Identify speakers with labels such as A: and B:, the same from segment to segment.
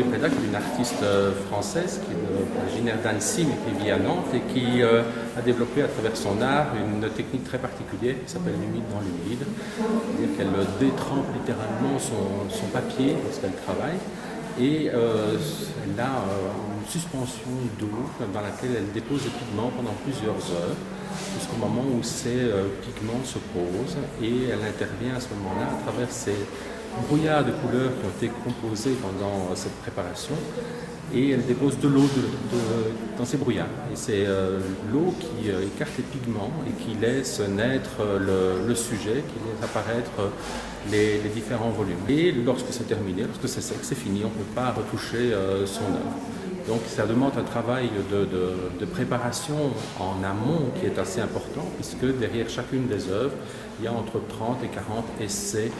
A: Laurie Preda, qui est une artiste française qui est originaire d'Annecy mais qui vit à Nantes et qui a développé à travers son art une technique très particulière qui s'appelle l'humide dans l'humide. C'est-à-dire qu'elle détrempe littéralement son papier lorsqu'elle travaille et elle a une suspension d'eau dans laquelle elle dépose des pigments pendant plusieurs heures jusqu'au moment où ces pigments se posent et elle intervient à ce moment-là à travers ces brouillards de couleurs qui ont été composés pendant cette préparation et elle dépose de l'eau dans ces brouillards. Et c'est l'eau qui écarte les pigments et qui laisse naître le sujet, qui laisse apparaître les différents volumes. Et lorsque c'est terminé, lorsque c'est sec, c'est fini, on ne peut pas retoucher son œuvre. Donc ça demande un travail de préparation en amont qui est assez important, puisque derrière chacune des œuvres, il y a entre 30 et 40 essais,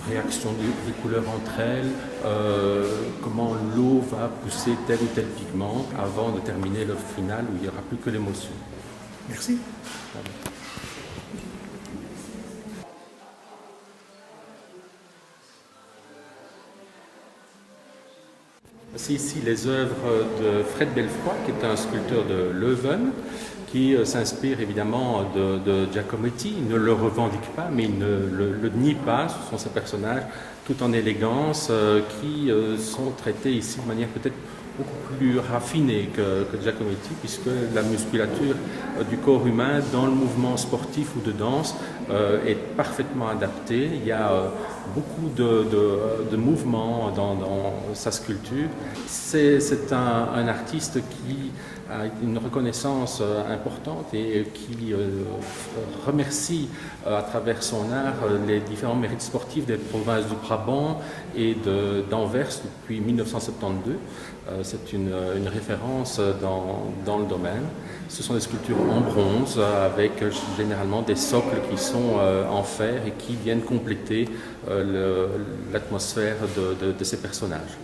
A: réactions des couleurs entre elles, comment l'eau va pousser tel ou tel pigment avant de terminer l'œuvre finale où il n'y aura plus que l'émotion.
B: Merci.
A: Voilà. Voici ici les œuvres de Fred Belfroy, qui est un sculpteur de Leuven, qui s'inspire évidemment de Giacometti. Il ne le revendique pas, mais il ne le nie pas. Ce sont ces personnages tout en élégance qui sont traités ici de manière peut-être beaucoup plus raffinée que Giacometti, puisque la musculature du corps humain dans le mouvement sportif ou de danse est parfaitement adaptée. Il y a beaucoup de mouvements dans sa sculpture. C'est un artiste qui a une reconnaissance importante et qui remercie à travers son art les différents mérites sportifs des provinces du Brabant et d'Anvers depuis 1972. C'est une référence dans le domaine. Ce sont des sculptures en bronze avec généralement des socles qui sont en fer et qui viennent compléter l'atmosphère de ces personnages.